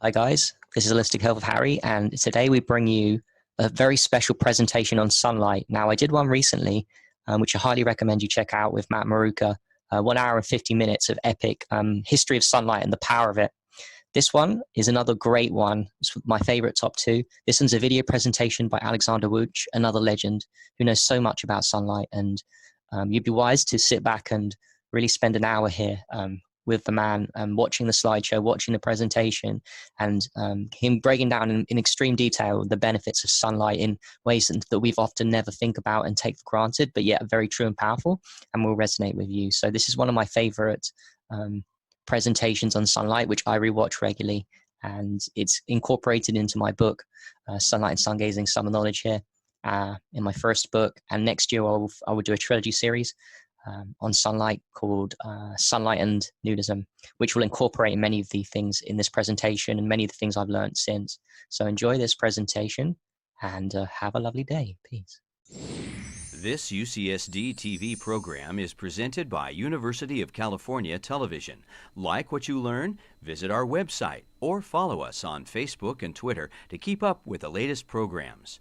Hi guys, this is Holistic Health with Harry, and today we bring you a very special presentation on sunlight. Now, I did one recently, which I highly recommend you check out with Matt Maruka, 1 hour and 50 minutes of epic history of sunlight and the power of it. This one is another great one. It's my favorite top two. This one's a video presentation by Alexander Wunch, another legend who knows so much about sunlight, and you'd be wise to sit back and really spend an hour here with the man, watching the slideshow, watching the presentation, and him breaking down in extreme detail the benefits of sunlight in ways that we've often never think about and take for granted, but yet are very true and powerful and will resonate with you. So this is one of my favorite presentations on sunlight, which I rewatch regularly, and it's incorporated into my book, Sunlight and Sun Gazing, Summer Knowledge here, in my first book. And next year I will do a trilogy series on sunlight called Sunlight and Nudism, which will incorporate many of the things in this presentation and many of the things I've learned since. So enjoy this presentation and have a lovely day. Peace. This UCSD TV program is presented by University of California Television. Like what you learn? Visit our website or follow us on Facebook and Twitter to keep up with the latest programs.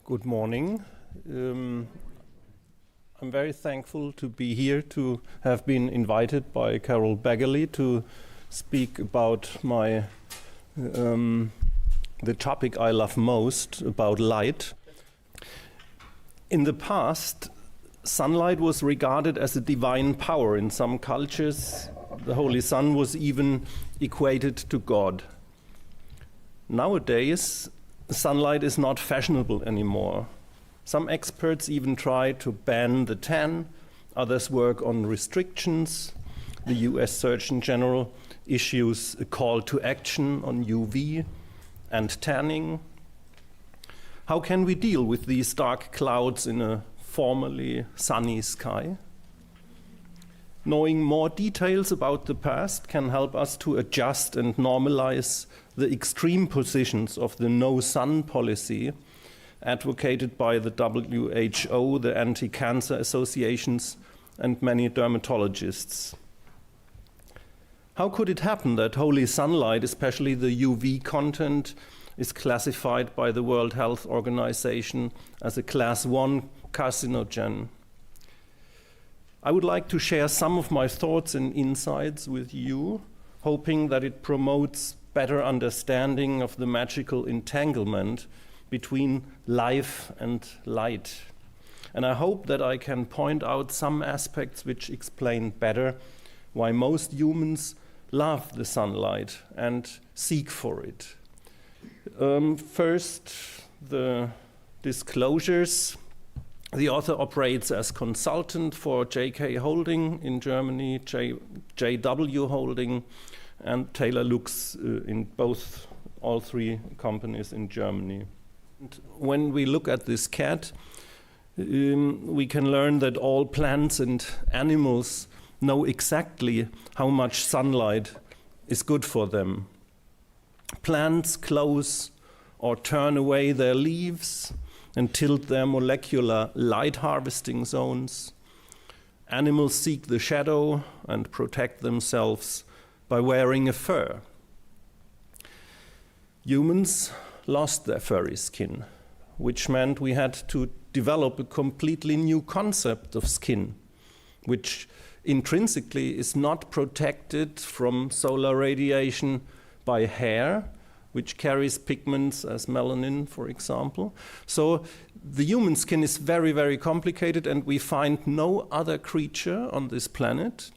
Good morning. I'm very thankful to be here, to have been invited by Carol Baggerly to speak about the topic I love most, about light. In the past, sunlight was regarded as a divine power. In some cultures, the Holy Sun was even equated to God. Nowadays, sunlight is not fashionable anymore. Some experts even try to ban the tan. Others work on restrictions. The US Surgeon General issues a call to action on UV and tanning. How can we deal with these dark clouds in a formerly sunny sky? Knowing more details about the past can help us to adjust and normalize the extreme positions of the no-sun policy advocated by the WHO, the anti-cancer associations, and many dermatologists. How could it happen that holy sunlight, especially the UV content, is classified by the World Health Organization as a class 1 carcinogen? I would like to share some of my thoughts and insights with you, hoping that it promotes better understanding of the magical entanglement between life and light. And I hope that I can point out some aspects which explain better why most humans love the sunlight and seek for it. First, the disclosures. The author operates as consultant for JK Holding in Germany, JW Holding, and Taylor Lux in all three companies in Germany. And when we look at this cat, we can learn that all plants and animals know exactly how much sunlight is good for them. Plants close or turn away their leaves and tilt their molecular light harvesting zones. Animals seek the shadow and protect themselves by wearing a fur. Humans lost their furry skin, which meant we had to develop a completely new concept of skin, which intrinsically is not protected from solar radiation by hair, which carries pigments as melanin, for example. So the human skin is very, very complicated, and we find no other creature on this planet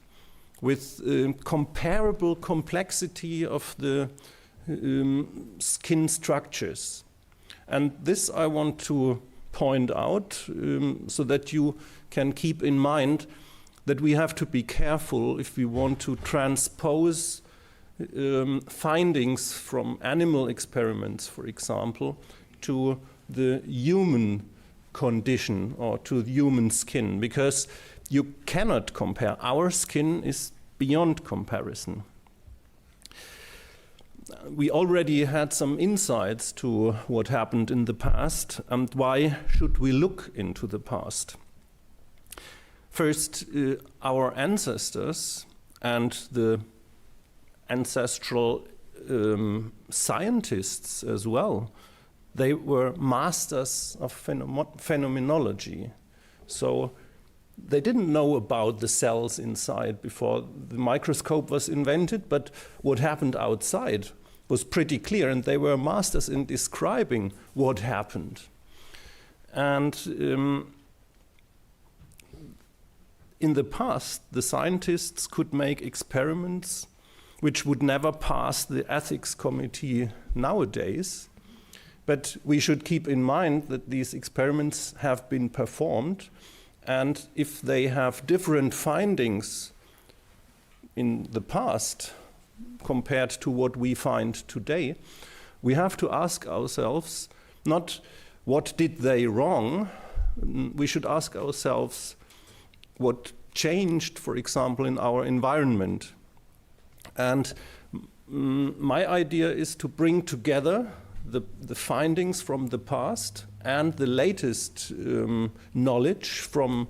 with comparable complexity of the skin structures. And this I want to point out so that you can keep in mind that we have to be careful if we want to transpose findings from animal experiments, for example, to the human condition or to the human skin, because you cannot compare. Our skin is beyond comparison. We already had some insights to what happened in the past, and why should we look into the past? First, our ancestors and the ancestral scientists as well, they were masters of phenomenology. So they didn't know about the cells inside before the microscope was invented, but what happened outside was pretty clear, and they were masters in describing what happened. And in the past, the scientists could make experiments which would never pass the ethics committee nowadays. But we should keep in mind that these experiments have been performed, and if they have different findings in the past compared to what we find today, we have to ask ourselves not what did they wrong, we should ask ourselves what changed, for example, in our environment. And my idea is to bring together the findings from the past and the latest knowledge from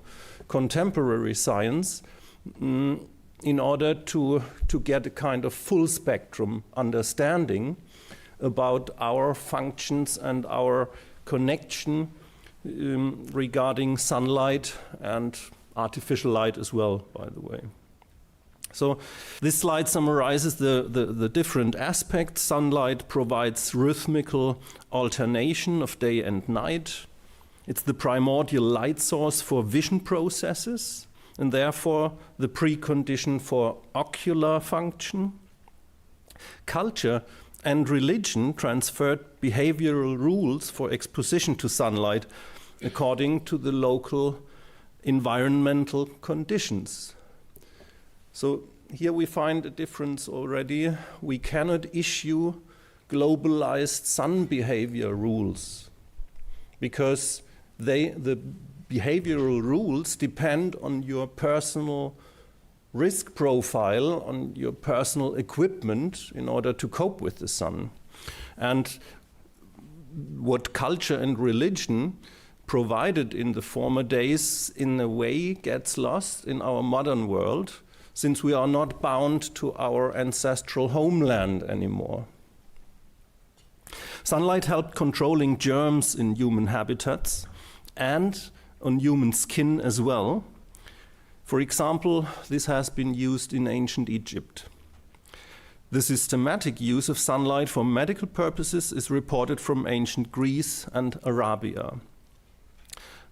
contemporary science in order to get a kind of full spectrum understanding about our functions and our connection regarding sunlight and artificial light as well, by the way. So this slide summarizes the different aspects. Sunlight provides rhythmical alternation of day and night. It's the primordial light source for vision processes, and therefore the precondition for ocular function. Culture and religion transferred behavioral rules for exposition to sunlight according to the local environmental conditions. So here we find a difference already. We cannot issue globalized sun behavior rules because the behavioral rules depend on your personal risk profile, on your personal equipment in order to cope with the sun. And what culture and religion provided in the former days, in a way, gets lost in our modern world, since we are not bound to our ancestral homeland anymore. Sunlight helped controlling germs in human habitats and on human skin as well. For example, this has been used in ancient Egypt. The systematic use of sunlight for medical purposes is reported from ancient Greece and Arabia.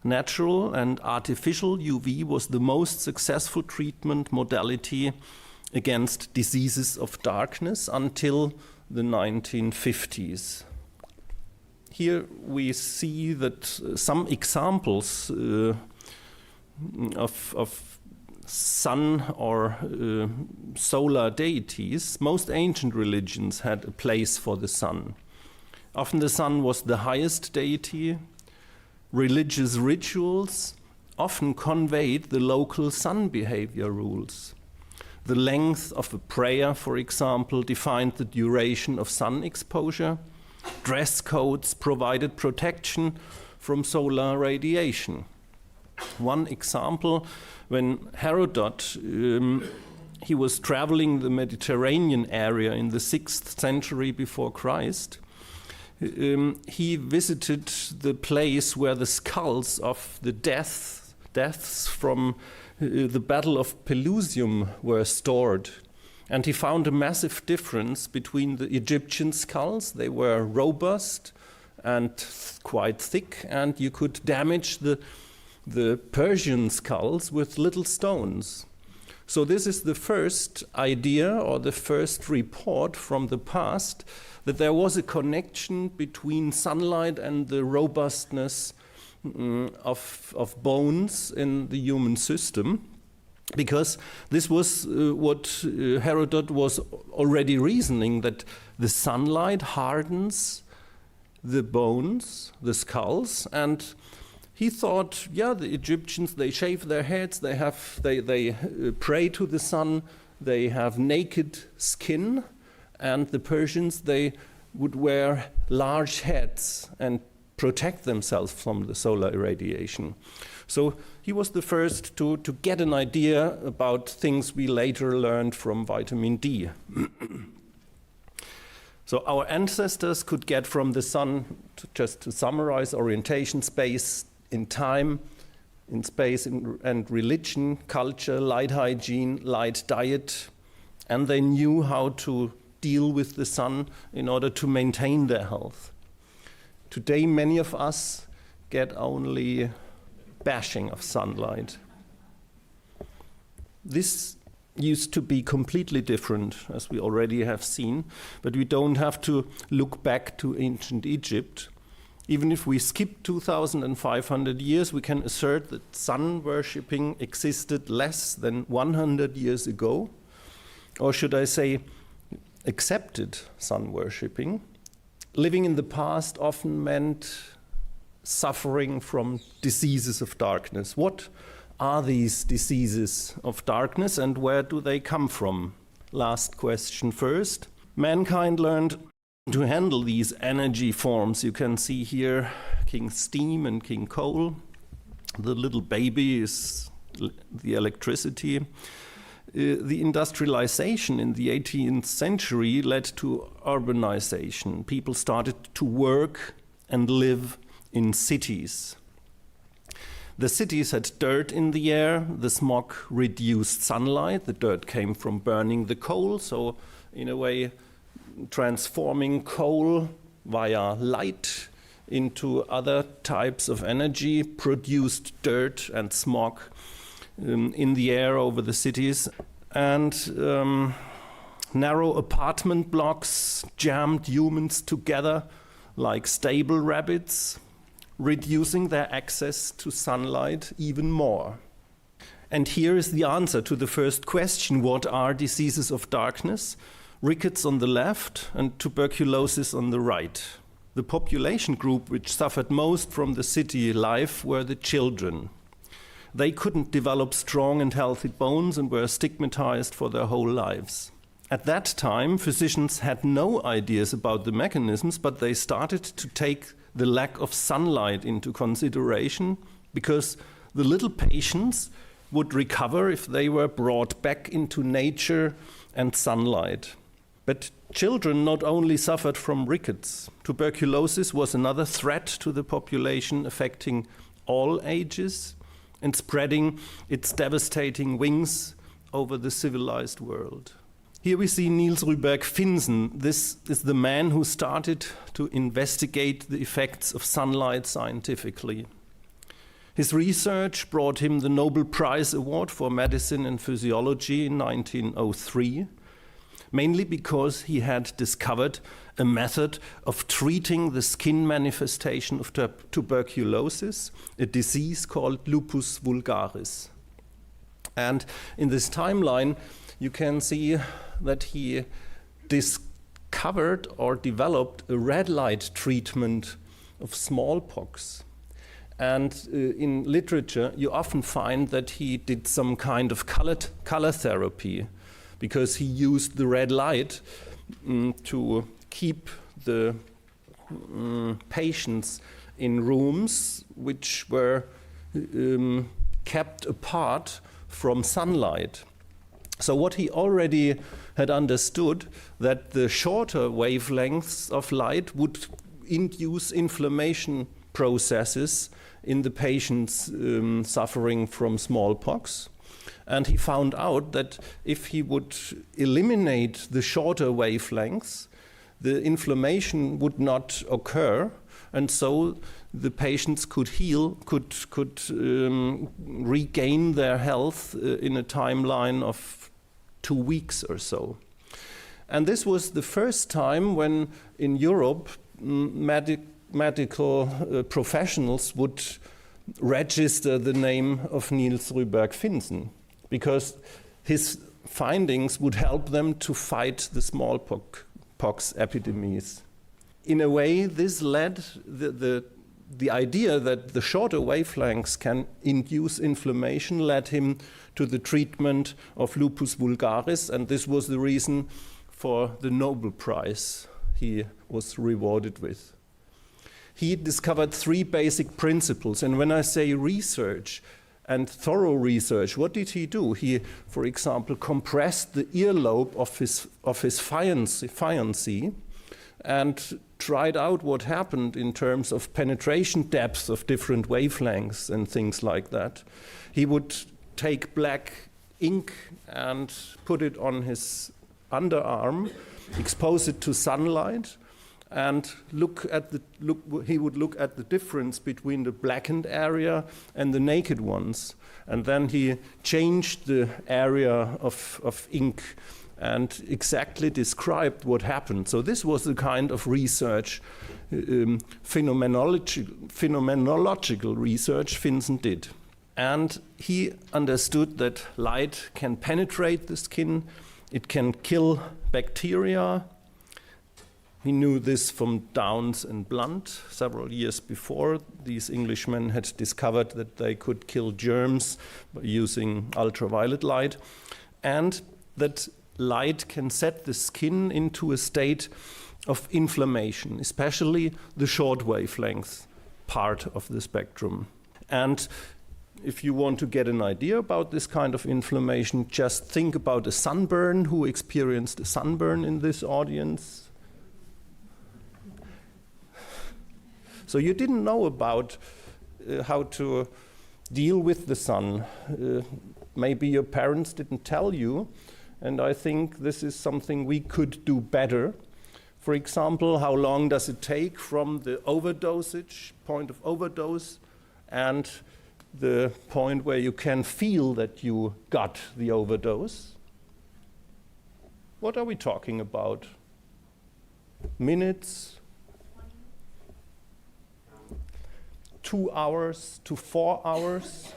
Natural and artificial UV was the most successful treatment modality against diseases of darkness until the 1950s. Here we see that some examples of sun or solar deities. Most ancient religions had a place for the sun. Often the sun was the highest deity. Religious rituals often conveyed the local sun behavior rules. The length of a prayer, for example, defined the duration of sun exposure. Dress codes provided protection from solar radiation. One example, when Herodot, he was traveling the Mediterranean area in the 6th century before Christ, he visited the place where the skulls of the deaths from the Battle of Pelusium were stored. And he found a massive difference between the Egyptian skulls. They were robust and quite thick, and you could damage the Persian skulls with little stones. So this is the first idea or the first report from the past that there was a connection between sunlight and the robustness of bones in the human system. because this was what Herodot was already reasoning, that the sunlight hardens the bones, the skulls, and he thought, yeah, the Egyptians, they shave their heads, they pray to the sun, they have naked skin, and the Persians, they would wear large hats and protect themselves from the solar irradiation. So he was the first to get an idea about things we later learned from vitamin D. So our ancestors could get from the sun, just to summarize, orientation, space, in time, in space and religion, culture, light hygiene, light diet, and they knew how to deal with the sun in order to maintain their health. Today, many of us get only bashing of sunlight. This used to be completely different, as we already have seen, but we don't have to look back to ancient Egypt. Even if we skip 2,500 years, we can assert that sun worshipping existed less than 100 years ago, or should I say, accepted sun worshipping. Living in the past often meant suffering from diseases of darkness. What are these diseases of darkness and where do they come from? Last question first. Mankind learned to handle these energy forms. You can see here King Steam and King Coal. The little baby is the electricity. The industrialization in the 18th century led to urbanization. People started to work and live in cities. The cities had dirt in the air. The smog reduced sunlight. The dirt came from burning the coal, so in a way transforming coal via light into other types of energy produced dirt and smog in the air over the cities, and narrow apartment blocks jammed humans together like stable rabbits, reducing their access to sunlight even more. And here is the answer to the first question: what are diseases of darkness? Rickets on the left and tuberculosis on the right. The population group which suffered most from the city life were the children. They couldn't develop strong and healthy bones and were stigmatized for their whole lives. At that time, physicians had no ideas about the mechanisms, but they started to take the lack of sunlight into consideration, because the little patients would recover if they were brought back into nature and sunlight. But children not only suffered from rickets. Tuberculosis was another threat to the population, affecting all ages and spreading its devastating wings over the civilized world. Here we see Niels Ryberg Finsen. This is the man who started to investigate the effects of sunlight scientifically. His research brought him the Nobel Prize Award for Medicine and Physiology in 1903, mainly because he had discovered a method of treating the skin manifestation of tuberculosis, a disease called lupus vulgaris. And in this timeline, you can see that he discovered or developed a red light treatment of smallpox. And in literature, you often find that he did some kind of color therapy, because he used the red light to keep the patients in rooms which were kept apart from sunlight. So what he already had understood, that the shorter wavelengths of light would induce inflammation processes in the patients suffering from smallpox. And he found out that if he would eliminate the shorter wavelengths, the inflammation would not occur, and so the patients could heal, could regain their health in a timeline of 2 weeks or so. And this was the first time when in Europe medical professionals would register the name of Niels Ryberg Finsen. because his findings would help them to fight the smallpox epidemics. In a way, this led the idea that the shorter wavelengths can induce inflammation led him to the treatment of lupus vulgaris, and this was the reason for the Nobel Prize he was rewarded with. He discovered 3 basic principles, and when I say research and thorough research, what did he do? He, for example, compressed the earlobe of his fiancée and tried out what happened in terms of penetration depth of different wavelengths and things like that. He would take black ink and put it on his underarm, expose it to sunlight, and he would look at the difference between the blackened area and the naked ones. And then he changed the area of ink and exactly described what happened. So this was the kind of research, phenomenological research Vincent did. And he understood that light can penetrate the skin, it can kill bacteria. He knew this from Downes and Blunt several years before. These Englishmen had discovered that they could kill germs by using ultraviolet light, and that light can set the skin into a state of inflammation, especially the short wavelength part of the spectrum. And if you want to get an idea about this kind of inflammation, just think about a sunburn. Who experienced a sunburn in this audience? So you didn't know about how to deal with the sun. Maybe your parents didn't tell you, and I think this is something we could do better. For example, how long does it take from the overdosage, point of overdose, and the point where you can feel that you got the overdose? What are we talking about? Minutes? 2 hours to 4 hours?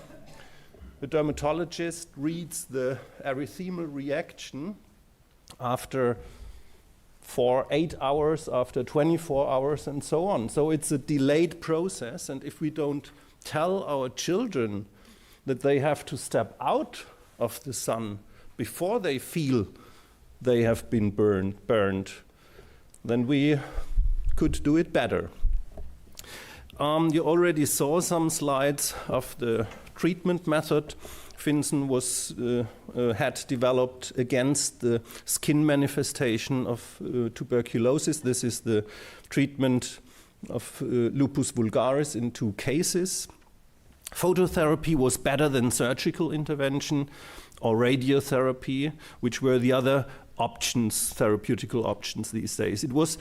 The dermatologist reads the erythemal reaction after 8 hours, after 24 hours, and so on. So it's a delayed process, and if we don't tell our children that they have to step out of the sun before they feel they have been burned, then we could do it better. You already saw some slides of the treatment method Vincent had developed against the skin manifestation of tuberculosis. This is the treatment of lupus vulgaris in 2 cases. Phototherapy was better than surgical intervention or radiotherapy, which were the other options, therapeutical options these days. It was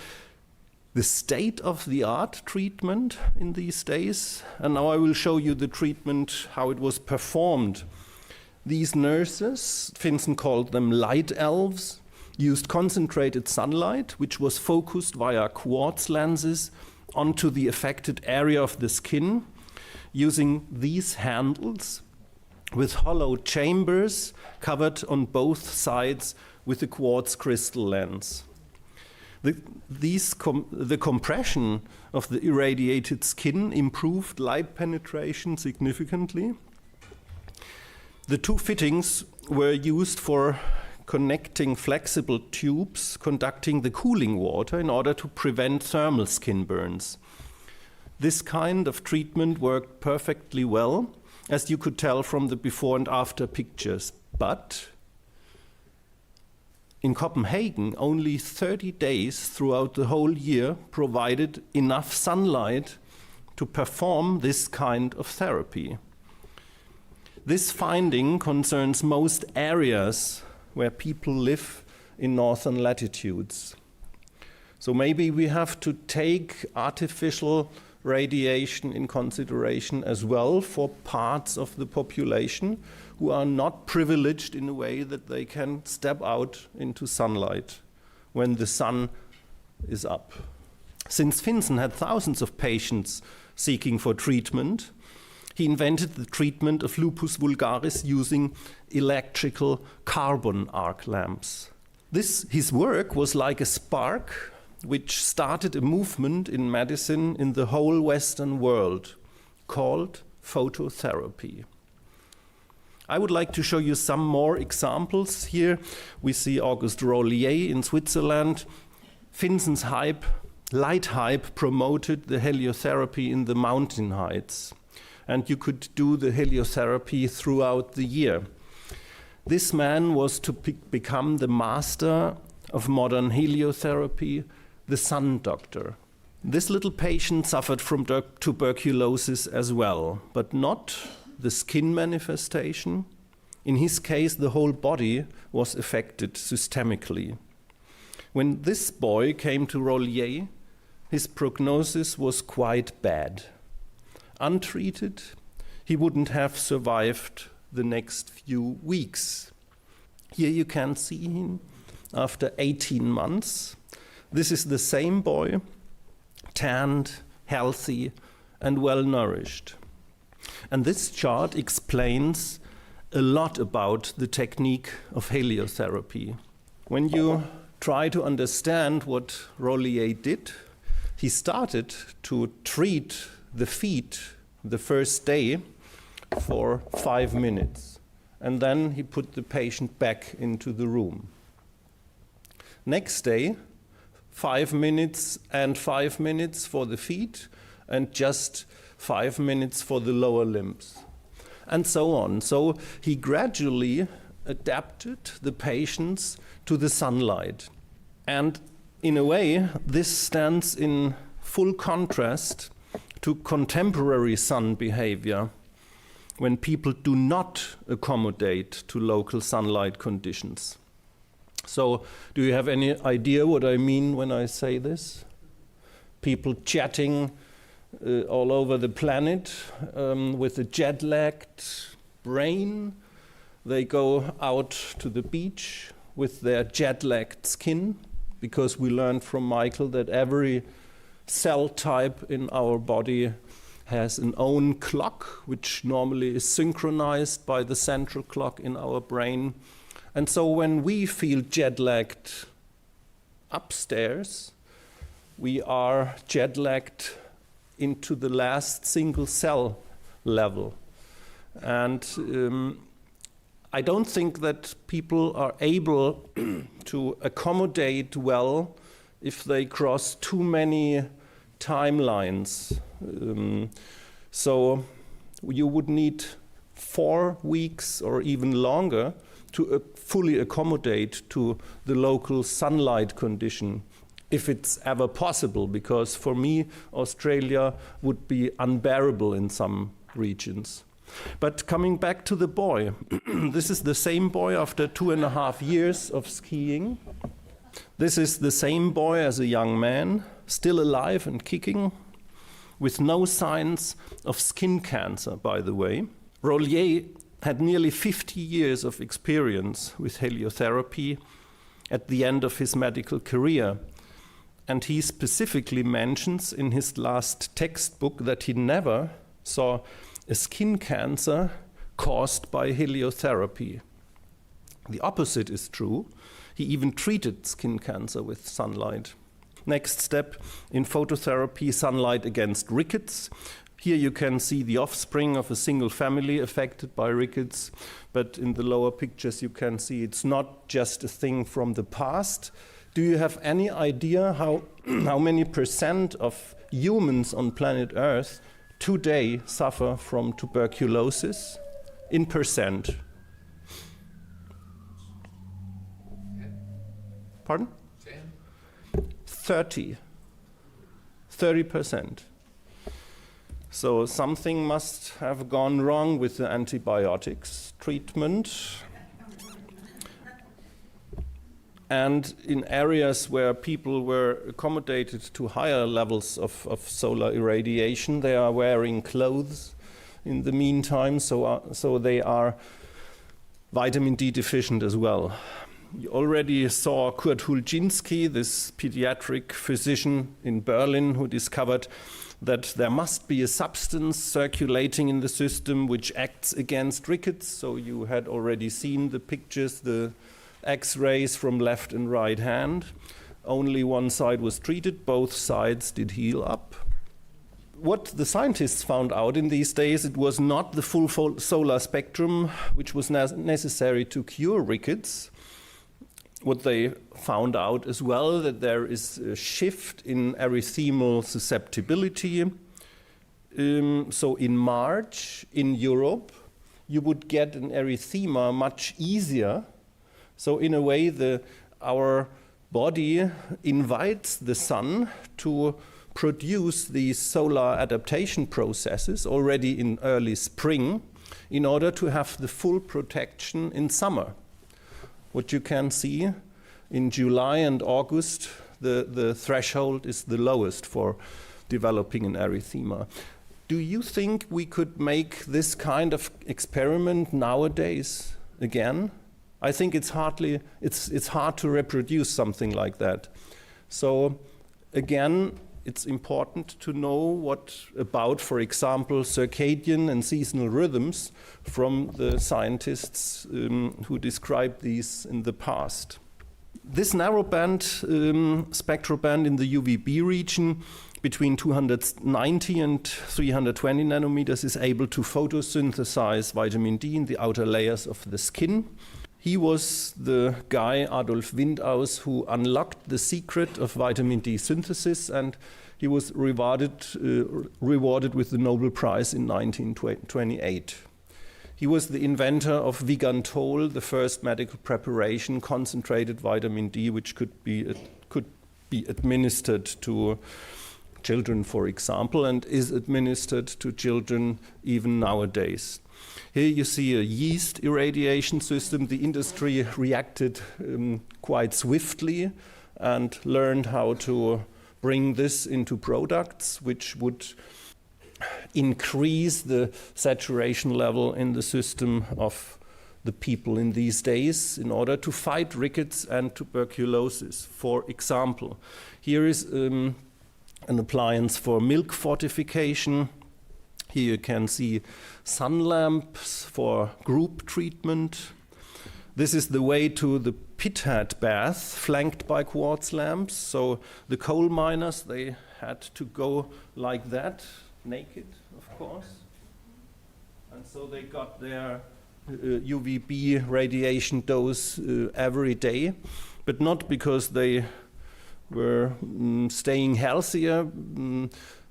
the state-of-the-art treatment in these days, and now I will show you the treatment, how it was performed. These nurses, Vincent called them light elves, used concentrated sunlight, which was focused via quartz lenses onto the affected area of the skin, using these handles with hollow chambers covered on both sides with a quartz crystal lens. The compression of the irradiated skin improved light penetration significantly. The 2 fittings were used for connecting flexible tubes conducting the cooling water in order to prevent thermal skin burns. This kind of treatment worked perfectly well, as you could tell from the before and after pictures. But in Copenhagen, only 30 days throughout the whole year provided enough sunlight to perform this kind of therapy. This finding concerns most areas where people live in northern latitudes. So maybe we have to take artificial radiation in consideration as well for parts of the population who are not privileged in a way that they can step out into sunlight when the sun is up. Since Vincent had thousands of patients seeking for treatment, He invented the treatment of lupus vulgaris using electrical carbon arc lamps. His work was like a spark which started a movement in medicine in the whole Western world called phototherapy. I would like to show you some more examples here. We see Auguste Rollier in Switzerland. Finsen's light hype promoted the heliotherapy in the mountain heights. And you could do the heliotherapy throughout the year. This man was to become the master of modern heliotherapy, the sun doctor. This little patient suffered from tuberculosis as well, but not the skin manifestation. In his case, the whole body was affected systemically. When this boy came to Rollier, his prognosis was quite bad. Untreated, he wouldn't have survived the next few weeks. Here you can see him after 18 months. This is the same boy, tanned, healthy, and well-nourished. And this chart explains a lot about the technique of heliotherapy. When you try to understand what Rollier did, he started to treat the feet the first day for 5 minutes. And then he put the patient back into the room. Next day, 5 minutes and 5 minutes for the feet, and just 5 minutes for the lower limbs, and so on. So he gradually adapted the patients to the sunlight. And in a way, this stands in full contrast to contemporary sun behavior, when people do not accommodate to local sunlight conditions. So, do you have any idea what I mean when I say this? People chatting all over the planet with a jet-lagged brain. They go out to the beach with their jet-lagged skin, because we learned from Michael that every cell type in our body has an own clock, which normally is synchronized by the central clock in our brain. And so when we feel jet-lagged upstairs, we are jet-lagged into the last single cell level. And I don't think that people are able to accommodate well if they cross too many timelines. So you would need 4 weeks or even longer to fully accommodate to the local sunlight condition, if it's ever possible, because for me, Australia would be unbearable in some regions. But coming back to the boy, this is the same boy after 2.5 years of skiing. This is the same boy as a young man, still alive and kicking, with no signs of skin cancer, by the way. Rollier had nearly 50 years of experience with heliotherapy at the end of his medical career. And he specifically mentions in his last textbook that he never saw a skin cancer caused by heliotherapy. The opposite is true. He even treated skin cancer with sunlight. Next step in phototherapy, sunlight against rickets. Here you can see the offspring of a single family affected by rickets, but in the lower pictures you can see it's not just a thing from the past. Do you have any idea how many % of humans on planet Earth today suffer from tuberculosis? In percent. Pardon? 30%. So something must have gone wrong with the antibiotics treatment. And in areas where people were accommodated to higher levels of solar irradiation, they are wearing clothes in the meantime, so they are vitamin D deficient as well. You already saw Kurt Hulczynski, this pediatric physician in Berlin, who discovered that there must be a substance circulating in the system which acts against rickets. So you had already seen the pictures, the X-rays from left and right hand. Only one side was treated, both sides did heal up. What the scientists found out in these days, it was not the full solar spectrum which was necessary to cure rickets. What they found out as well, that there is a shift in erythemal susceptibility. So in March, in Europe, you would get an erythema much easier. So in a way, our body invites the sun to produce these solar adaptation processes already in early spring in order to have the full protection in summer. What you can see in July and August, the threshold is the lowest for developing an erythema. Do you think we could make this kind of experiment nowadays again? I think it's hard to reproduce something like that. So again, it's important to know about, for example, circadian and seasonal rhythms from the scientists who described these in the past. This narrowband spectral band in the UVB region between 290 and 320 nanometers is able to photosynthesize vitamin D in the outer layers of the skin. He was the guy, Adolf Windaus, who unlocked the secret of vitamin D synthesis, and he was rewarded with the Nobel Prize in 1928. He was the inventor of Vigantol, the first medical preparation, concentrated vitamin D, which could be administered to children, for example, and is administered to children even nowadays. Here you see a yeast irradiation system. The industry reacted quite swiftly and learned how to bring this into products which would increase the saturation level in the system of the people in these days in order to fight rickets and tuberculosis. For example, here is an appliance for milk fortification. Here you can see sun lamps for group treatment. This is the way to the pithead bath, flanked by quartz lamps. So the coal miners, they had to go like that, naked, of course. And so they got their UVB radiation dose every day, but not because they were staying healthier.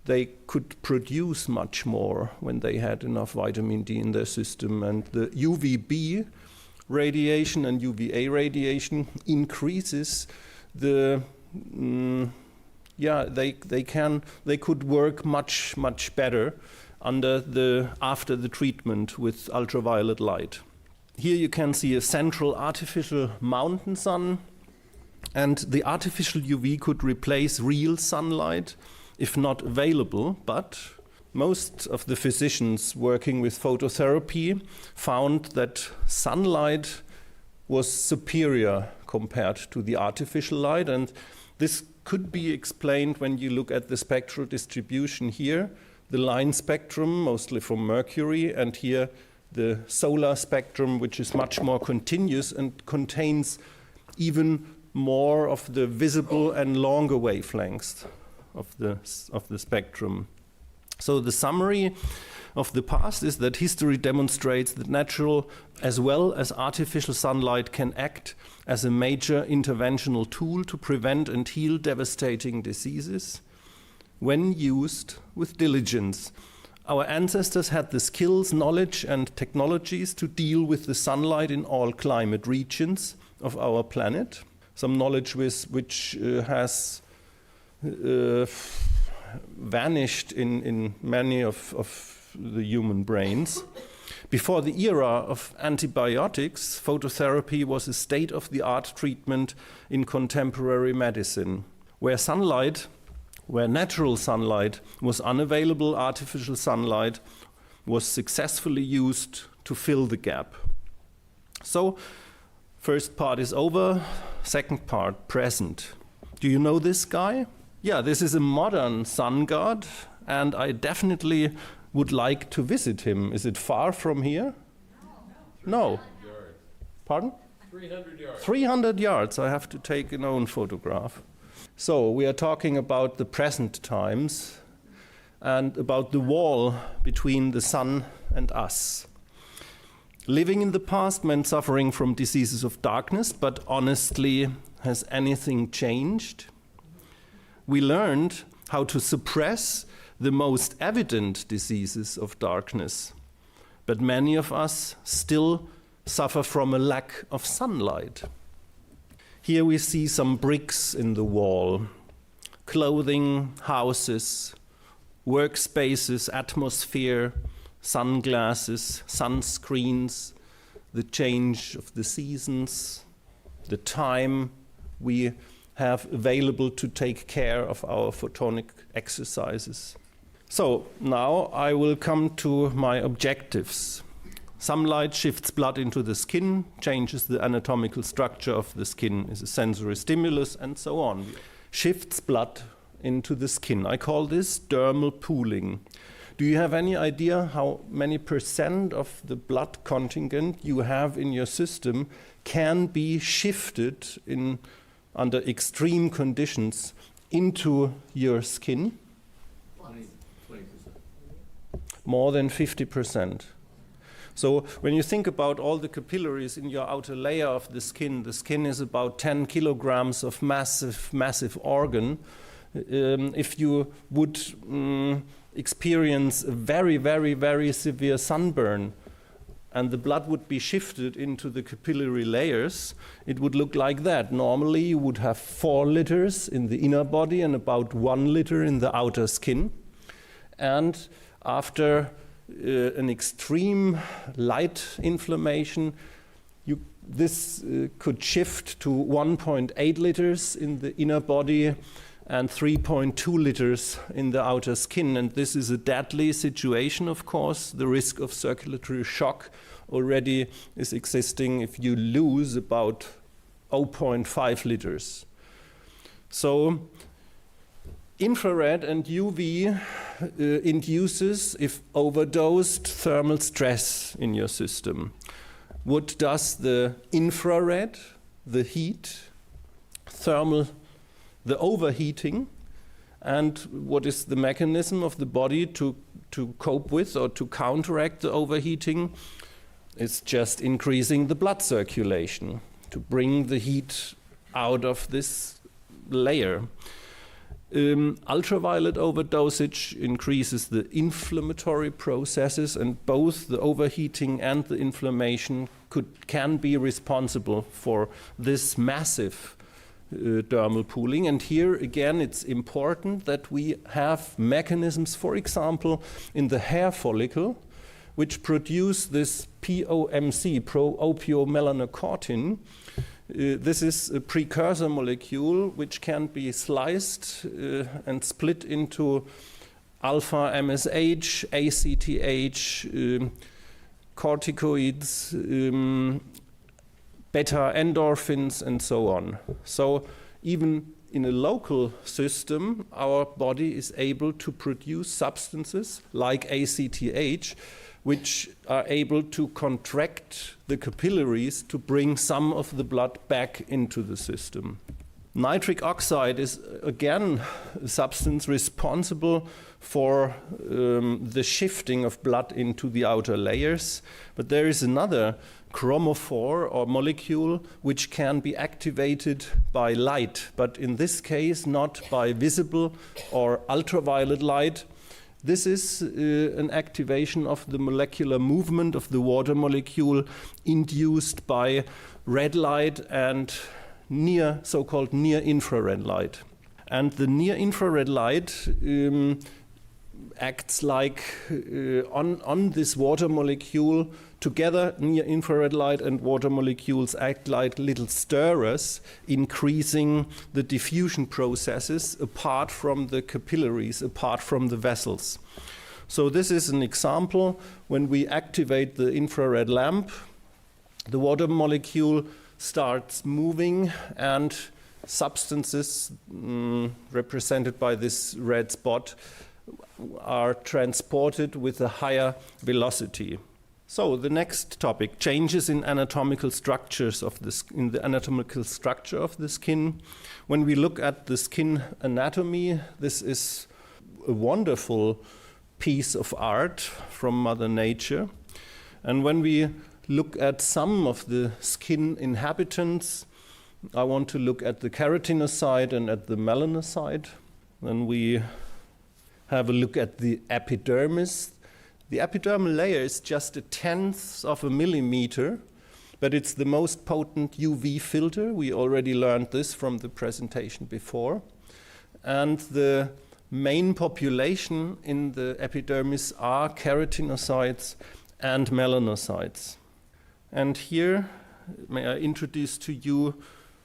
They could produce much more when they had enough vitamin D in their system. And the UVB radiation and UVA radiation increases the they could work much better after the treatment with ultraviolet light. Here you can see a central artificial mountain sun, and the artificial UV could replace real sunlight if not available, but most of the physicians working with phototherapy found that sunlight was superior compared to the artificial light, and this could be explained when you look at the spectral distribution here, the line spectrum, mostly from Mercury, and here the solar spectrum, which is much more continuous and contains even more of the visible and longer wavelengths of the spectrum. So the summary of the past is that history demonstrates that natural as well as artificial sunlight can act as a major interventional tool to prevent and heal devastating diseases when used with diligence. Our ancestors had the skills, knowledge, and technologies to deal with the sunlight in all climate regions of our planet. Some knowledge which has vanished in many of the human brains. Before the era of antibiotics, phototherapy was a state-of-the-art treatment in contemporary medicine. Where natural sunlight was unavailable, artificial sunlight was successfully used to fill the gap. So, first part is over, second part, present. Do you know this guy? Yeah, this is a modern sun god. and I definitely would like to visit him. Is it far from here? No. Pardon? 300 yards. 300 yards. I have to take an own photograph. So we are talking about the present times and about the wall between the sun and us. Living in the past meant suffering from diseases of darkness, but honestly, has anything changed? We learned how to suppress the most evident diseases of darkness, but many of us still suffer from a lack of sunlight. Here we see some bricks in the wall, clothing, houses, workspaces, atmosphere, sunglasses, sunscreens, the change of the seasons, the time we have available to take care of our photonic exercises. So now I will come to my objectives. Sunlight shifts blood into the skin, changes the anatomical structure of the skin, is a sensory stimulus, and so on. Shifts blood into the skin. I call this dermal pooling. Do you have any idea how many % of the blood contingent you have in your system can be shifted under extreme conditions into your skin? 20%. More than 50%. So when you think about all the capillaries in your outer layer of the skin is about 10 kilograms of massive organ. If you would experience a very, very, very severe sunburn and the blood would be shifted into the capillary layers, it would look like that. Normally you would have 4 liters in the inner body and about 1 liter in the outer skin. And after an extreme light inflammation, this could shift to 1.8 liters in the inner body and 3.2 liters in the outer skin. And this is a deadly situation, of course. The risk of circulatory shock already is existing if you lose about 0.5 liters. So infrared and UV induces, if overdosed, thermal stress in your system. What does the infrared, the heat, the overheating, and what is the mechanism of the body to cope with or to counteract the overheating? It's just increasing the blood circulation to bring the heat out of this layer. Ultraviolet overdosage increases the inflammatory processes, and both the overheating and the inflammation can be responsible for this massive dermal pooling. And here again it's important that we have mechanisms, for example in the hair follicle, which produce this POMC, pro-opiomelanocortin. This is a precursor molecule which can be sliced and split into alpha MSH, ACTH, corticoids, beta endorphins, and so on. So even in a local system, our body is able to produce substances like ACTH, which are able to contract the capillaries to bring some of the blood back into the system. Nitric oxide is again a substance responsible for the shifting of blood into the outer layers, but there is another chromophore or molecule which can be activated by light, but in this case not by visible or ultraviolet light. This is an activation of the molecular movement of the water molecule induced by red light and so-called near-infrared light. And the near-infrared light acts like on this water molecule. Together, near-infrared light and water molecules act like little stirrers, increasing the diffusion processes apart from the capillaries, apart from the vessels. So this is an example. When we activate the infrared lamp, the water molecule starts moving, and substances represented by this red spot are transported with a higher velocity. So the next topic, changes in anatomical structures of in the anatomical structure of the skin. When we look at the skin anatomy, this is a wonderful piece of art from Mother Nature. And when we look at some of the skin inhabitants, I want to look at the keratinocyte and at the melanocyte. Then we have a look at the epidermis. The epidermal layer is just 1/10 of a millimeter, but it's the most potent UV filter. We already learned this from the presentation before. And the main population in the epidermis are keratinocytes and melanocytes. And here, may I introduce to you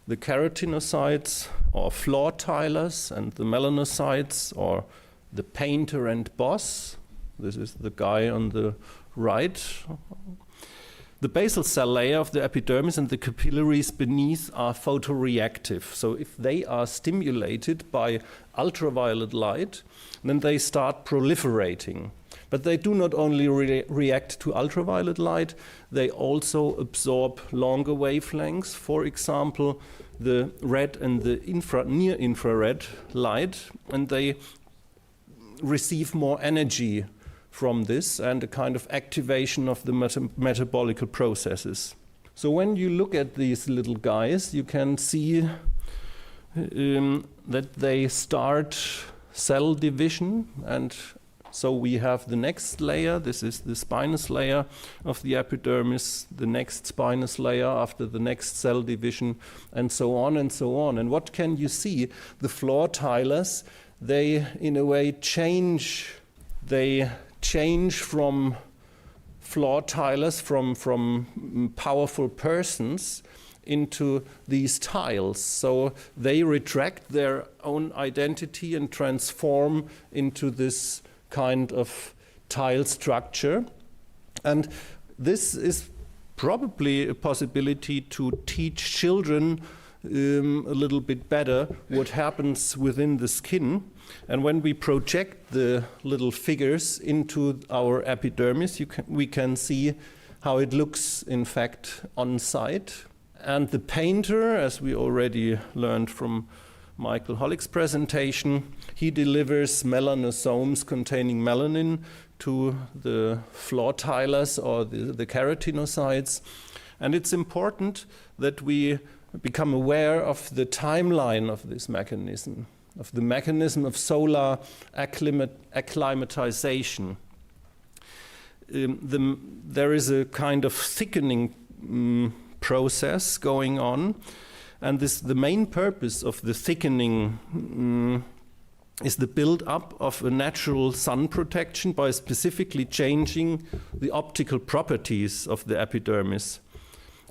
the keratinocytes, or floor tilers, and the melanocytes, or the painter and boss. This is the guy on the right. The basal cell layer of the epidermis and the capillaries beneath are photoreactive. So if they are stimulated by ultraviolet light, then they start proliferating. But they do not only react to ultraviolet light, they also absorb longer wavelengths. For example, the red and the near infrared light, and they receive more energy from this and a kind of activation of the metabolical processes. So when you look at these little guys, you can see that they start cell division, and so we have the next layer. This is the spinous layer of the epidermis, the next spinous layer after the next cell division, and so on and so on. And what can you see? The floor tilers, they in a way change. They change from floor tilers, from powerful persons, into these tiles. So they retract their own identity and transform into this kind of tile structure. And this is probably a possibility to teach children a little bit better what happens within the skin. And when we project the little figures into our epidermis, we can see how it looks, in fact, on site. And the painter, as we already learned from Michael Hollick's presentation, he delivers melanosomes containing melanin to the floor tilers or the keratinocytes. And it's important that we become aware of the timeline of this mechanism, of the mechanism of solar acclimatization. There is a kind of thickening process going on, and the main purpose of the thickening is the build-up of a natural sun protection by specifically changing the optical properties of the epidermis.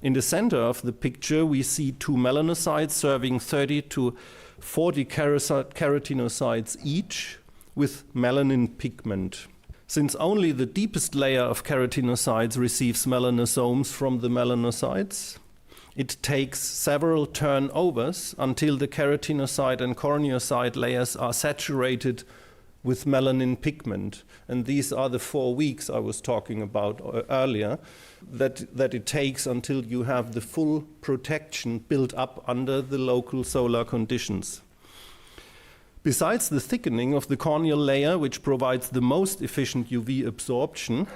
In the center of the picture, we see two melanocytes serving 30 to 40 keratinocytes each with melanin pigment. Since only the deepest layer of keratinocytes receives melanosomes from the melanocytes, it takes several turnovers until the keratinocyte and corneocyte layers are saturated with melanin pigment. And these are the 4 weeks I was talking about earlier, that it takes until you have the full protection built up under the local solar conditions. Besides the thickening of the corneal layer, which provides the most efficient UV absorption,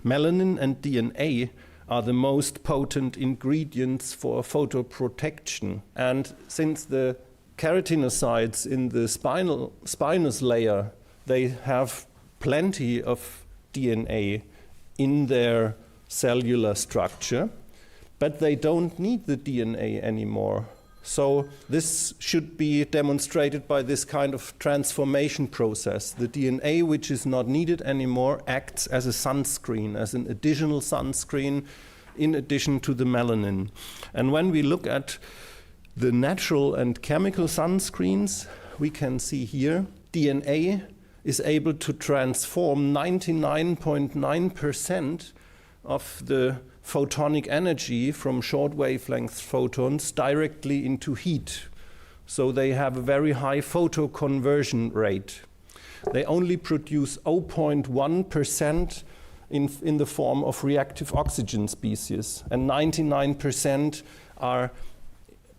melanin and DNA are the most potent ingredients for photoprotection. And since the keratinocytes in the spinous layer, they have plenty of DNA in their cellular structure, but they don't need the DNA anymore. So this should be demonstrated by this kind of transformation process. The DNA, which is not needed anymore, acts as a sunscreen, as an additional sunscreen in addition to the melanin. And when we look at the natural and chemical sunscreens, we can see here DNA is able to transform 99.9% of the photonic energy from short wavelength photons directly into heat. So they have a very high photoconversion rate. They only produce 0.1% in the form of reactive oxygen species, and 99% are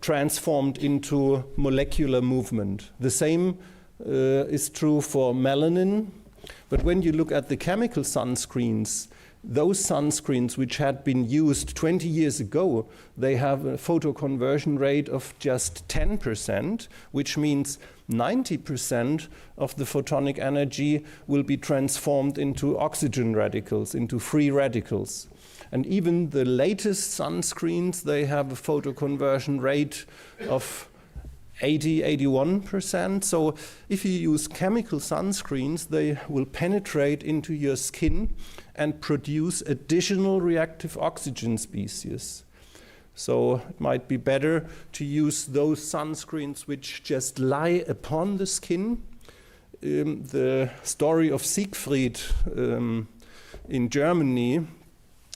transformed into molecular movement. The same is true for melanin, but when you look at the chemical sunscreens, those sunscreens which had been used 20 years ago, they have a photoconversion rate of just 10%, which means 90% of the photonic energy will be transformed into oxygen radicals, into free radicals. And even the latest sunscreens, they have a photoconversion rate of 81%. So if you use chemical sunscreens, they will penetrate into your skin and produce additional reactive oxygen species. So it might be better to use those sunscreens which just lie upon the skin. The story of Siegfried in Germany,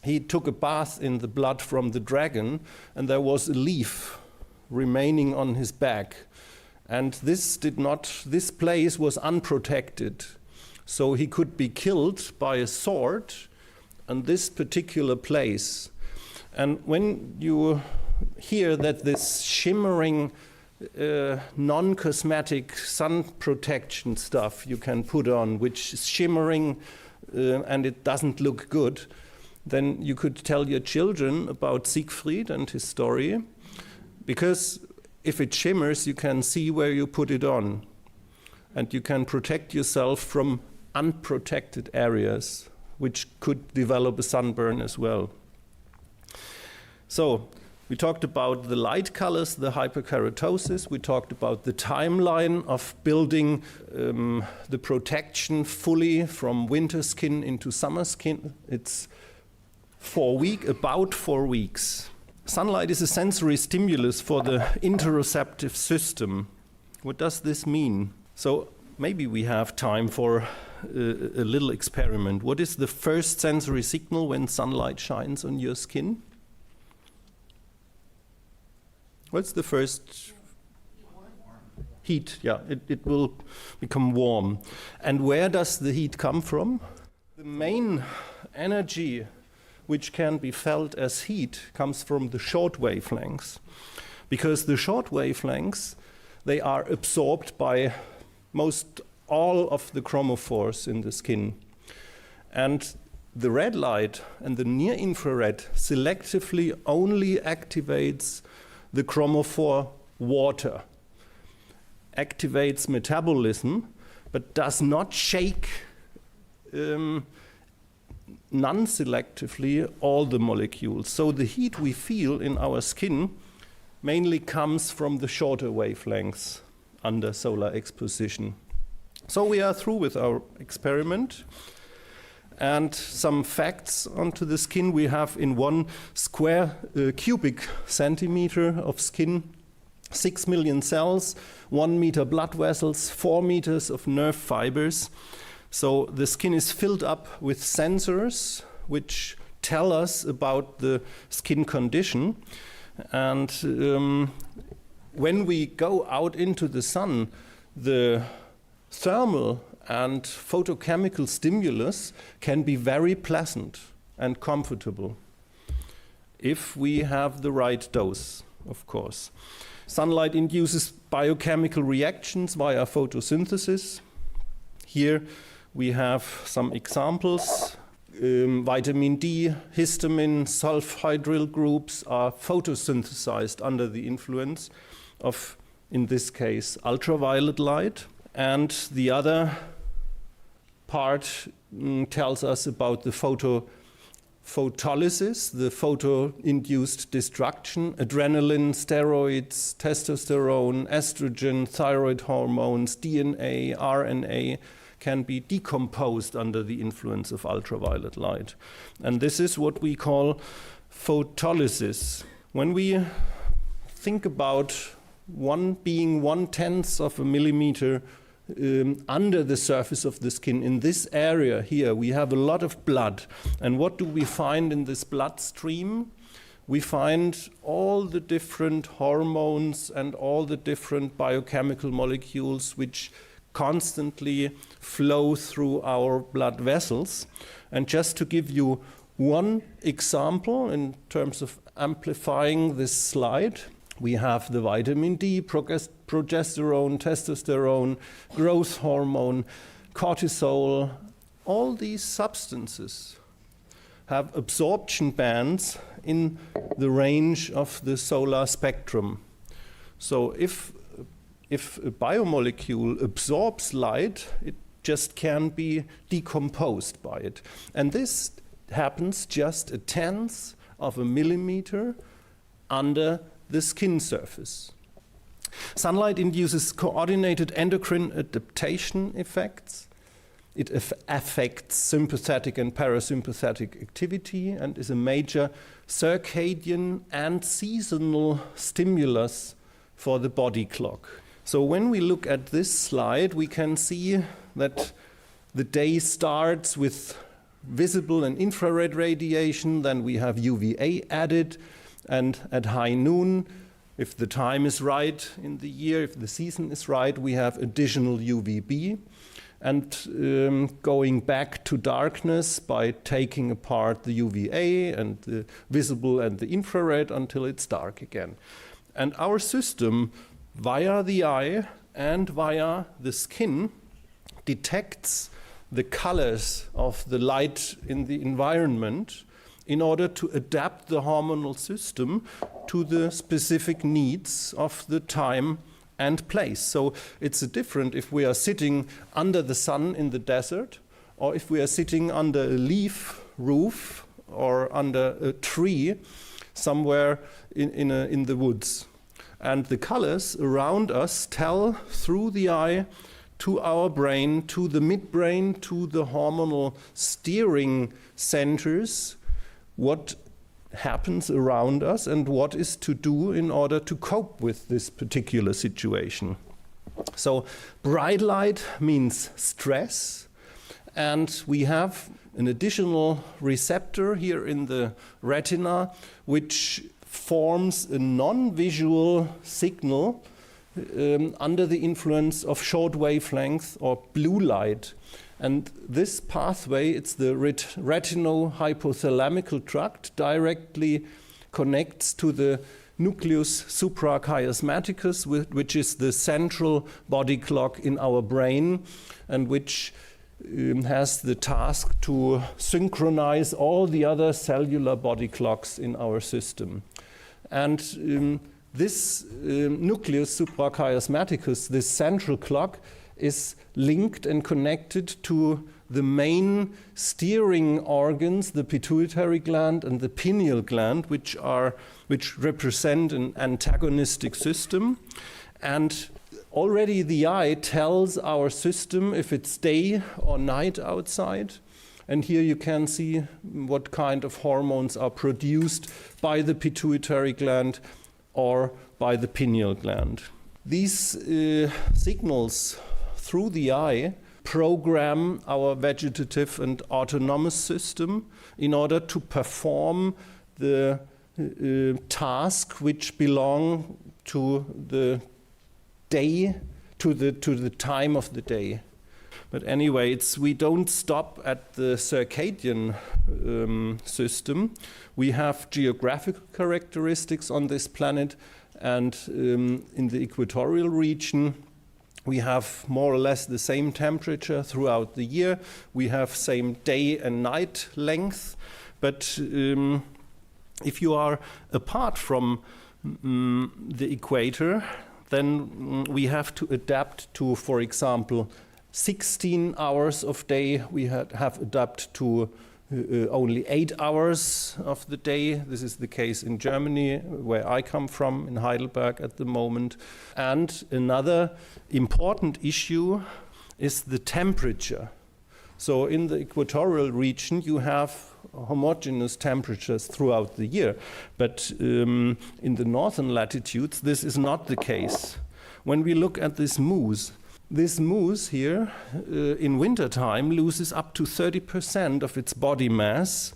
he took a bath in the blood from the dragon, and there was a leaf remaining on his back. And this place was unprotected. So he could be killed by a sword on this particular place. And when you hear that this shimmering, non-cosmetic sun protection stuff you can put on, which is shimmering and it doesn't look good, then you could tell your children about Siegfried and his story, because if it shimmers, you can see where you put it on, and you can protect yourself from unprotected areas, which could develop a sunburn as well. So we talked about the light colors, the hyperkeratosis. We talked about the timeline of building the protection fully from winter skin into summer skin. It's about 4 weeks. Sunlight is a sensory stimulus for the interoceptive system. What does this mean? So maybe we have time for a little experiment. What is the first sensory signal when sunlight shines on your skin? What's the first? Heat, yeah, it will become warm. And where does the heat come from? The main energy which can be felt as heat comes from the short wavelengths, because the short wavelengths, they are absorbed by most all of the chromophores in the skin. And the red light and the near infrared selectively only activates the chromophore water, activates metabolism, but does not shake non-selectively all the molecules. So the heat we feel in our skin mainly comes from the shorter wavelengths under solar exposition. So we are through with our experiment. And some facts onto the skin. We have in 1 square cubic centimeter of skin 6 million cells, 1 meter blood vessels, 4 meters of nerve fibers. So the skin is filled up with sensors which tell us about the skin condition. And when we go out into the sun, the thermal and photochemical stimulus can be very pleasant and comfortable if we have the right dose, of course. Sunlight induces biochemical reactions via photosynthesis. Here we have some examples. Vitamin D, histamine, sulfhydryl groups are photosynthesized under the influence of, in this case, ultraviolet light. And the other part tells us about the photolysis, the photo-induced destruction, adrenaline, steroids, testosterone, estrogen, thyroid hormones, DNA, RNA can be decomposed under the influence of ultraviolet light. And this is what we call photolysis. When we think about being 1/10 of a millimeter under the surface of the skin, in this area here, we have a lot of blood. And what do we find in this bloodstream? We find all the different hormones and all the different biochemical molecules which constantly flow through our blood vessels. And just to give you one example in terms of amplifying this slide, we have the vitamin D, progesterone, testosterone, growth hormone, cortisol. All these substances have absorption bands in the range of the solar spectrum. So if a biomolecule absorbs light, it just can be decomposed by it. And this happens just a tenth of a millimeter under the skin surface. Sunlight induces coordinated endocrine adaptation effects. It affects sympathetic and parasympathetic activity and is a major circadian and seasonal stimulus for the body clock. So when we look at this slide, we can see that the day starts with visible and infrared radiation, then we have UVA added, and at high noon, if the time is right in the year, if the season is right, we have additional UVB. And going back to darkness by taking apart the UVA and the visible and the infrared until it's dark again. And our system, via the eye and via the skin, detects the colors of the light in the environment in order to adapt the hormonal system to the specific needs of the time and place. So it's different if we are sitting under the sun in the desert, or if we are sitting under a leaf roof or under a tree somewhere in the woods. And the colors around us tell through the eye to our brain, to the midbrain, to the hormonal steering centers, what happens around us and what is to do in order to cope with this particular situation. So bright light means stress, and we have an additional receptor here in the retina which forms a non-visual signal under the influence of short wavelength or blue light. And this pathway, it's the retino-hypothalamical tract, directly connects to the nucleus suprachiasmaticus, which is the central body clock in our brain, and which has the task to synchronize all the other cellular body clocks in our system. And this nucleus suprachiasmaticus, this central clock, is linked and connected to the main steering organs, the pituitary gland and the pineal gland, which represent an antagonistic system. And already the eye tells our system if it's day or night outside. And here you can see what kind of hormones are produced by the pituitary gland or by the pineal gland. These signals through the eye program our vegetative and autonomous system in order to perform the task which belong to the day, to the time of the day. But anyway, we don't stop at the circadian system. We have geographical characteristics on this planet, and in the equatorial region, we have more or less the same temperature throughout the year. We have same day and night length. But if you are apart from the equator, then we have to adapt to, for example, 16 hours of day. We have adapted to only 8 hours of the day. This is the case in Germany, where I come from, in Heidelberg at the moment. And another important issue is the temperature. So in the equatorial region, you have homogeneous temperatures throughout the year. But in the northern latitudes, this is not the case. When we look at this moose here in wintertime loses up to 30% of its body mass,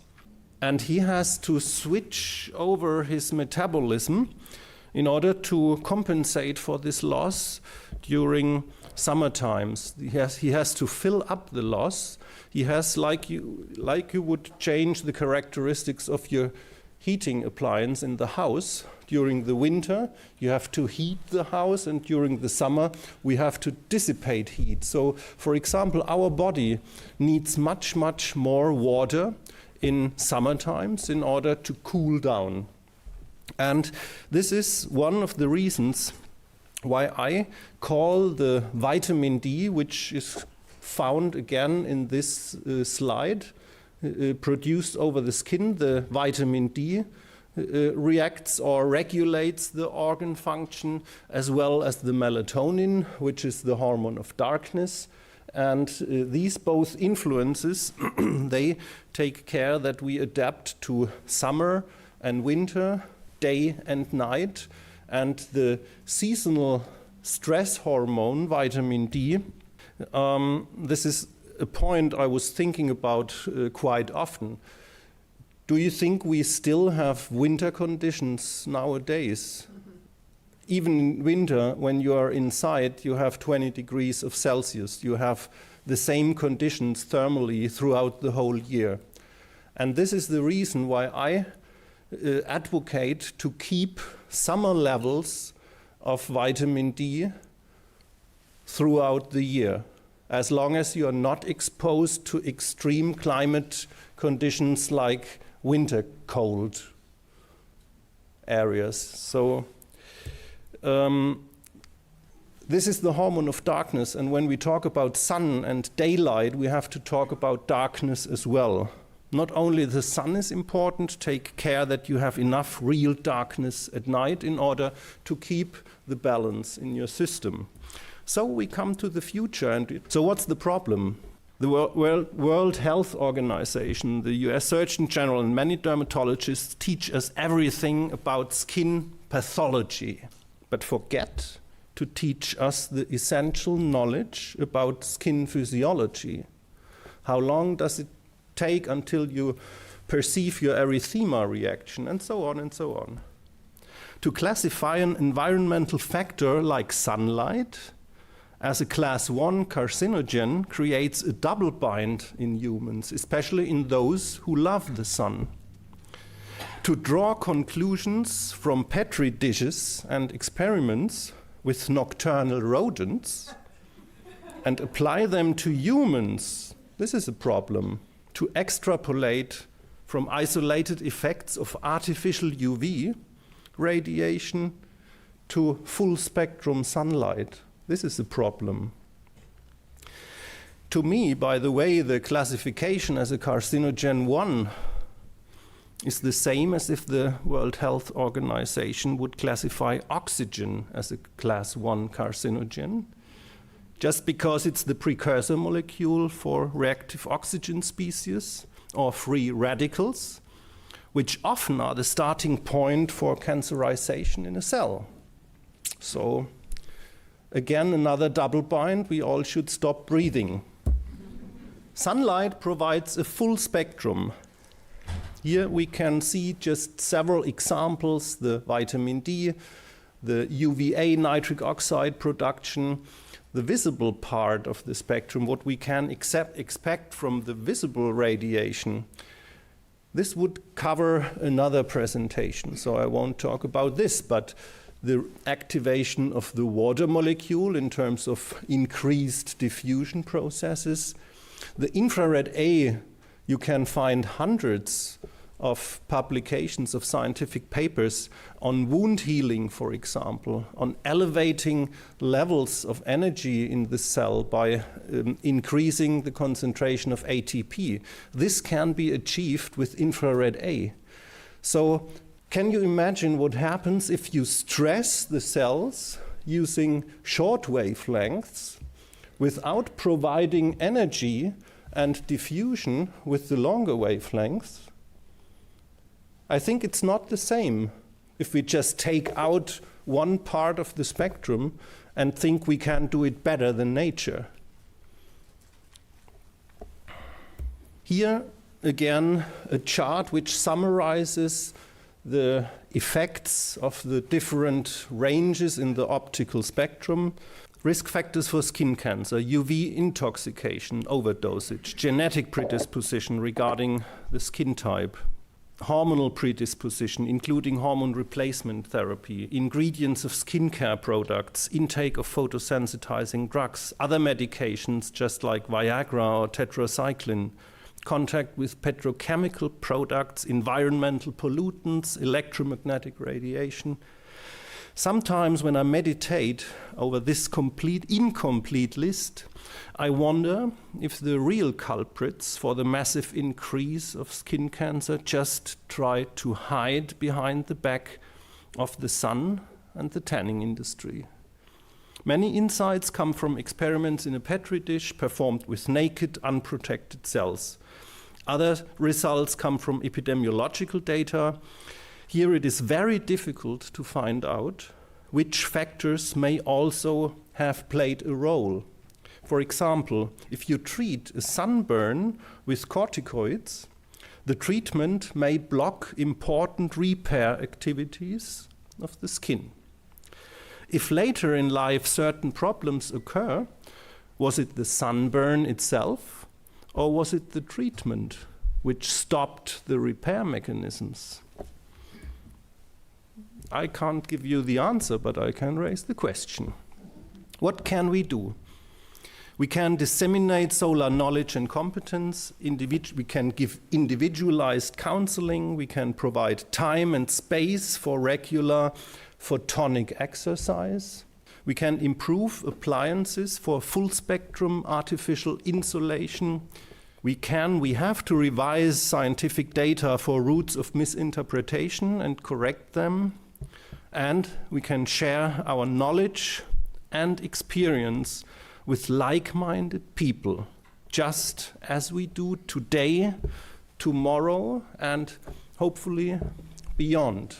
and he has to switch over his metabolism in order to compensate for this loss during summer times. He has to fill up the loss. He has, like you would change the characteristics of your heating appliance in the house. During the winter, you have to heat the house, and during the summer, we have to dissipate heat. So, for example, our body needs much, much more water in summer times in order to cool down. And this is one of the reasons why I call the vitamin D, which is found again in this slide, produced over the skin, the vitamin D, reacts or regulates the organ function, as well as the melatonin, which is the hormone of darkness. And these both influences, they take care that we adapt to summer and winter, day and night. And the seasonal stress hormone, vitamin D, this is a point I was thinking about quite often. Do you think we still have winter conditions nowadays? Even in winter, when you are inside, you have 20 degrees of Celsius. You have the same conditions thermally throughout the whole year. And this is the reason why I advocate to keep summer levels of vitamin D throughout the year, as long as you are not exposed to extreme climate conditions like winter cold areas. So this is the hormone of darkness, and when we talk about sun and daylight, we have to talk about darkness as well. Not only the sun is important, take care that you have enough real darkness at night in order to keep the balance in your system. So we come to the future, and so what's the problem? The World Health Organization, the US Surgeon General, and many dermatologists teach us everything about skin pathology, but forget to teach us the essential knowledge about skin physiology. How long does it take until you perceive your erythema reaction, and so on and so on. To classify an environmental factor like sunlight as a class 1 carcinogen creates a double bind in humans, especially in those who love the sun. To draw conclusions from petri dishes and experiments with nocturnal rodents and apply them to humans, this is a problem. To extrapolate from isolated effects of artificial UV radiation to full spectrum sunlight, this is a problem. To me, by the way, the classification as a carcinogen 1 is the same as if the World Health Organization would classify oxygen as a class 1 carcinogen, just because it's the precursor molecule for reactive oxygen species or free radicals, which often are the starting point for cancerization in a cell. So, again, another double bind, we all should stop breathing. Sunlight provides a full spectrum. Here we can see just several examples, the vitamin D, the UVA nitric oxide production, the visible part of the spectrum, what we can expect from the visible radiation. This would cover another presentation, so I won't talk about this, but the activation of the water molecule in terms of increased diffusion processes. The infrared A, you can find hundreds of publications of scientific papers on wound healing, for example, on elevating levels of energy in the cell by increasing the concentration of ATP. This can be achieved with infrared A. So can you imagine what happens if you stress the cells using short wavelengths without providing energy and diffusion with the longer wavelengths? I think it's not the same if we just take out one part of the spectrum and think we can do it better than nature. Here, again, a chart which summarizes the effects of the different ranges in the optical spectrum. Risk factors for skin cancer: UV intoxication, overdosage, genetic predisposition regarding the skin type, hormonal predisposition, including hormone replacement therapy, ingredients of skincare products, intake of photosensitizing drugs, other medications just like Viagra or tetracycline, contact with petrochemical products, environmental pollutants, electromagnetic radiation. Sometimes when I meditate over this incomplete list, I wonder if the real culprits for the massive increase of skin cancer just try to hide behind the back of the sun and the tanning industry. Many insights come from experiments in a petri dish performed with naked, unprotected cells. Other results come from epidemiological data. Here it is very difficult to find out which factors may also have played a role. For example, if you treat a sunburn with corticoids, the treatment may block important repair activities of the skin. If later in life certain problems occur, was it the sunburn itself, or was it the treatment which stopped the repair mechanisms? I can't give you the answer, but I can raise the question. What can we do? We can disseminate solar knowledge and competence. We can give individualized counseling. We can provide time and space for regular photonic exercise. We can improve appliances for full spectrum artificial insulation. We have to revise scientific data for roots of misinterpretation and correct them. And we can share our knowledge and experience with like-minded people, just as we do today, tomorrow, and hopefully beyond.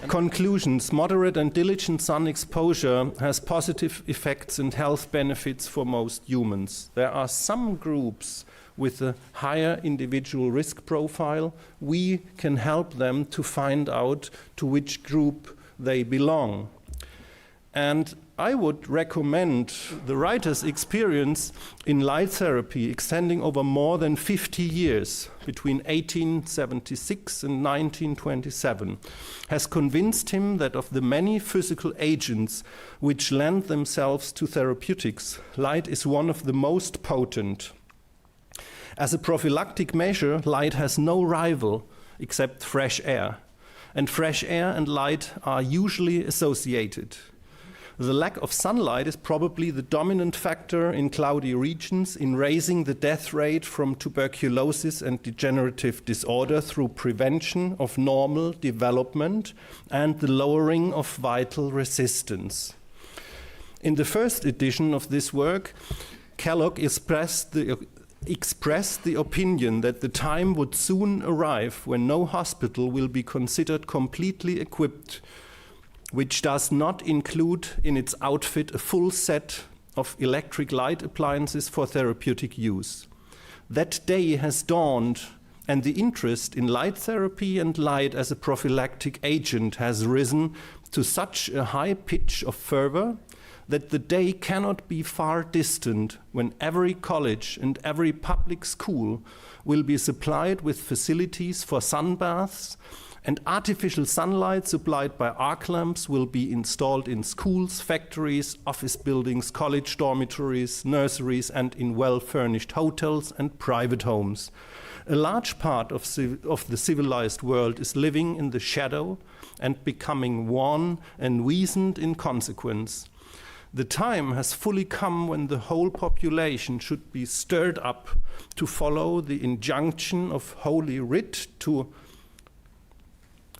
Conclusions: moderate and diligent sun exposure has positive effects and health benefits for most humans. There are some groups with a higher individual risk profile. We can help them to find out to which group they belong. And I would recommend the writer's experience in light therapy extending over more than 50 years, between 1876 and 1927, has convinced him that of the many physical agents which lend themselves to therapeutics, light is one of the most potent. As a prophylactic measure, light has no rival except fresh air, and fresh air and light are usually associated. The lack of sunlight is probably the dominant factor in cloudy regions in raising the death rate from tuberculosis and degenerative disorder through prevention of normal development and the lowering of vital resistance. In the first edition of this work, Kellogg expressed the opinion that the time would soon arrive when no hospital will be considered completely equipped, which does not include in its outfit a full set of electric light appliances for therapeutic use. That day has dawned, and the interest in light therapy and light as a prophylactic agent has risen to such a high pitch of fervor that the day cannot be far distant when every college and every public school will be supplied with facilities for sunbaths, and artificial sunlight supplied by arc lamps will be installed in schools, factories, office buildings, college dormitories, nurseries, and in well-furnished hotels and private homes. A large part of the civilized world is living in the shadow and becoming wan and weazened in consequence. The time has fully come when the whole population should be stirred up to follow the injunction of Holy Writ to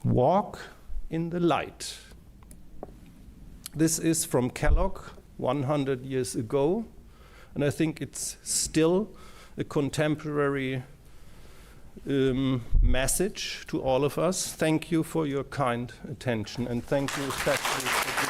walk in the light. This is from Kellogg 100 years ago, and I think it's still a contemporary message to all of us. Thank you for your kind attention, and thank you especially for